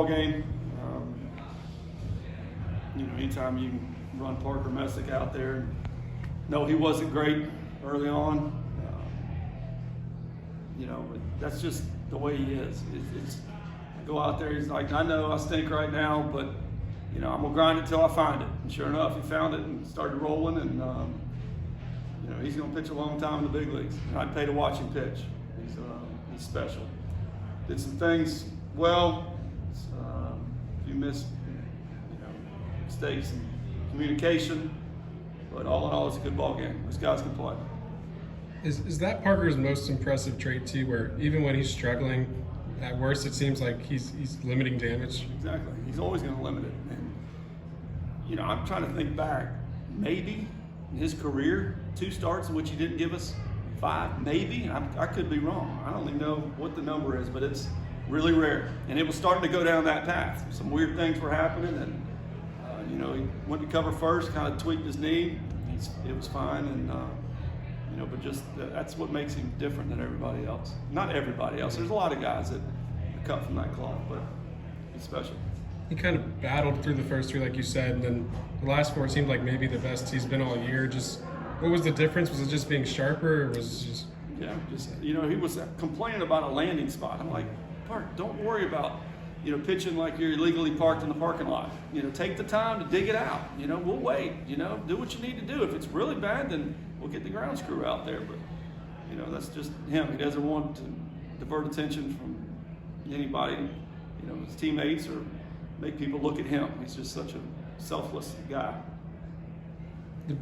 Game. Anytime you can run Parker Messick out there. No, he wasn't great early on. But that's just the way he is. I go out there, he's like, I know I stink right now, but I'm gonna grind it till I find it. And sure enough, he found it and started rolling. And he's gonna pitch a long time in the big leagues. And I'd pay to watch him pitch. He's special. Did some things well. A few missed, mistakes in communication, but all in all, it's a good ball game. Those guys can play. Is that Parker's most impressive trait too, where even when he's struggling, at worst it seems like he's limiting damage? Exactly. He's always going to limit it. And I'm trying to think back. Maybe in his career, 2 starts in which he didn't give us 5. Maybe I could be wrong. I don't even know what the number is, but it's really rare. And it was starting to go down that path. Some weird things were happening, and he went to cover first, kind of tweaked his knee. It was fine, and but just that's what makes him different than everybody else. Not everybody else. There's a lot of guys that are cut from that cloth, but he's special. He kind of battled through the first 3, like you said, and then the last 4 seemed like maybe the best he's been all year. Just what was the difference? Was it just being sharper, or was it just? Yeah, he was complaining about a landing spot. I'm like, Park, don't worry about pitching like you're illegally parked in the parking lot. Take the time to dig it out. We'll wait. Do what you need to do. If it's really bad, then we'll get the ground screw out there. But that's just him. He doesn't want to divert attention from anybody, his teammates, or make people look at him. He's just such a selfless guy.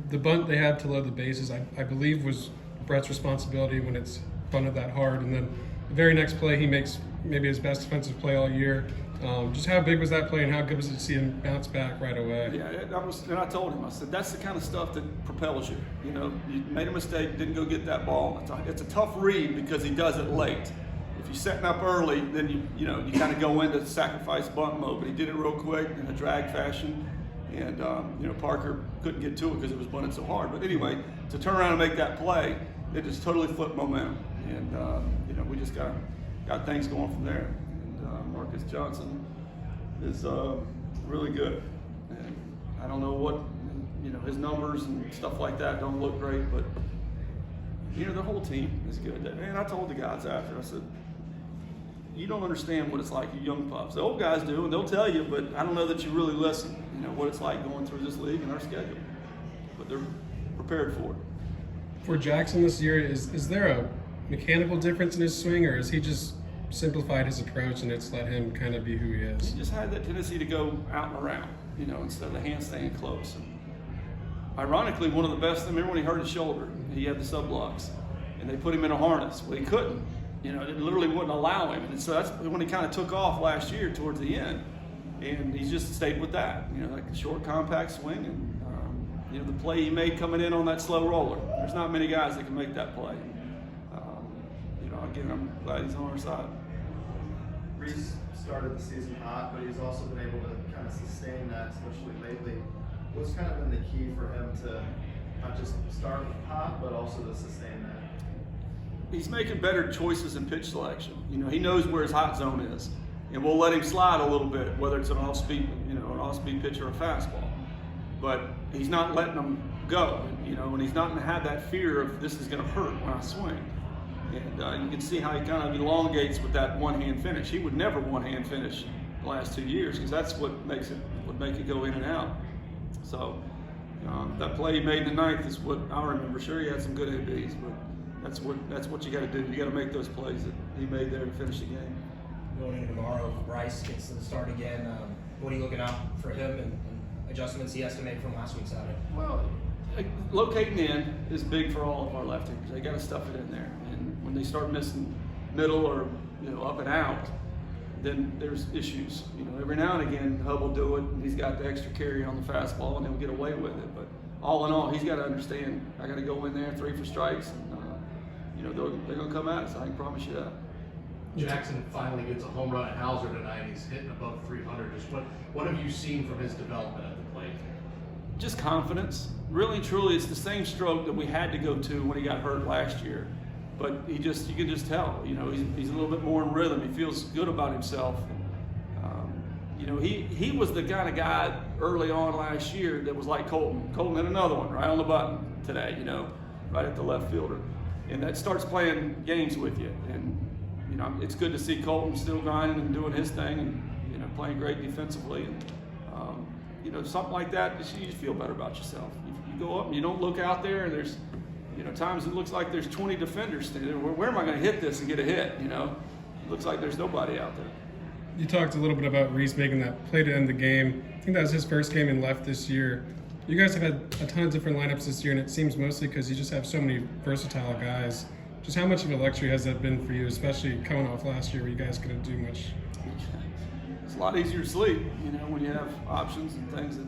The bunt they had to load the bases, I believe, was Brett's responsibility when it's bunted that hard, and then the very next play he makes maybe his best defensive play all year. Just how big was that play, and how good was it to see him bounce back right away? Yeah, and I told him, I said, that's the kind of stuff that propels you. You made a mistake, didn't go get that ball. It's a tough read because he does it late. If you're setting up early, then you kind of go into sacrifice bunt mode, but he did it real quick in a drag fashion. And Parker couldn't get to it because it was bunted so hard. But anyway, to turn around and make that play, it just totally flipped momentum. And we just got things going from there. And Marcus Johnson is really good. And I don't know what his numbers and stuff like that don't look great, but the whole team is good. And I told the guys after, I said, you don't understand what it's like, you young pups. The old guys do, and they'll tell you, but I don't know that you really listen. What it's like going through this league and our schedule. But they're prepared for it. For Jackson this year, is there a mechanical difference in his swing, or has he just simplified his approach and it's let him kind of be who he is? He just had that tendency to go out and around, instead of the hand staying close. And ironically, one of the best, remember when he hurt his shoulder, he had the subluxes, and they put him in a harness. Well, he couldn't. It literally wouldn't allow him. And so that's when he kind of took off last year towards the end. And he just stayed with that, like a short, compact swing. And, the play he made coming in on that slow roller. There's not many guys that can make that play. Again, I'm glad he's on our side. Reese started the season hot, but he's also been able to kind of sustain that, especially lately. What's kind of been the key for him to not just start hot, but also to sustain that? He's making better choices in pitch selection. He knows where his hot zone is, and we'll let him slide a little bit, whether it's an off-speed, an off-speed pitch or a fastball. But he's not letting them go, and he's not going to have that fear of this is going to hurt when I swing. And you can see how he kind of elongates with that one-hand finish. He would never one-hand finish the last 2 years because that's what would make it go in and out. So that play he made in the 9th is what I remember. Sure, he had some good ABs, but that's what you got to do. You got to make those plays that he made there to finish the game. Going into tomorrow, if Bryce gets to the start again, what are you looking out for him and adjustments he has to make from last week's outing? Well, locating in is big for all of our left-handers. They got to stuff it in there, and when they start missing middle or up and out, then there's issues. Every now and again, Hub will do it, and he's got the extra carry on the fastball, and he'll get away with it. But all in all, he's got to understand, I got to go in there 3 for strikes, and they're going to come at us. I can promise you that. Jackson finally gets a home run at Hauser tonight. He's hitting above 300. Just what have you seen from his development at the plate? Just confidence. Really and truly, it's the same stroke that we had to go to when he got hurt last year. But you can just tell, he's a little bit more in rhythm. He feels good about himself. You know, he was the kind of guy early on last year that was like Colton. Colton hit another one right on the button today, you know, right at the left fielder. And that starts playing games with you. And, you know, it's good to see Colton still grinding and doing his thing and, you know, playing great defensively. And, you know, something like that, you just feel better about yourself. You go up and you don't look out there and there's, you know, times it looks like there's 20 defenders standing there. Where am I going to hit this and get a hit, you know? It looks like there's nobody out there. You talked a little bit about Reese making that play to end the game. I think that was his first game in left this year. You guys have had a ton of different lineups this year, and it seems mostly because you just have so many versatile guys. Just how much of a luxury has that been for you, especially coming off last year where you guys couldn't do much? It's a lot easier to sleep, you know, when you have options and things that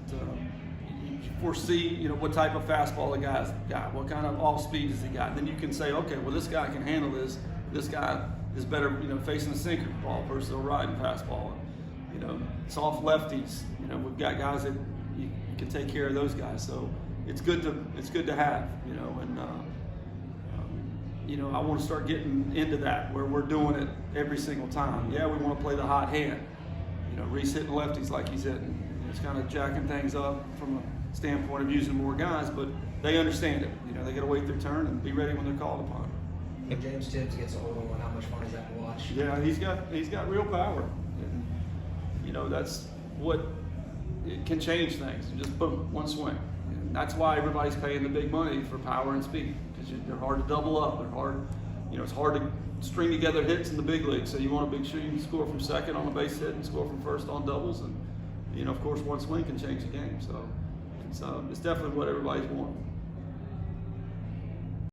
you foresee, you know, what type of fastball the guy's got, what kind of off speed has he got. Then you can say, okay, well, this guy can handle this. This guy is better, you know, facing a sinker ball versus a riding fastball. And, you know, soft lefties. You know, we've got guys that you can take care of those guys. So it's good to have, you know, and you know, I want to start getting into that where we're doing it every single time. Yeah, we want to play the hot hand. You know, Reese hitting lefties like he's hitting. It's kind of jacking things up from a standpoint of using more guys, but they understand it. You know, they got to wait their turn and be ready when they're called upon. When James Tibbs gets a hold of one, how much fun is that to watch? Yeah, he's got real power, and you know that's what it can change things. Just boom, one swing, and that's why everybody's paying the big money for power and speed because they're hard to double up. They're hard, you know, it's hard to string together hits in the big league. So you want to make sure you can score from second on a base hit and score from first on doubles, and you know, of course, one swing can change the game. So it's definitely what everybody's wanting.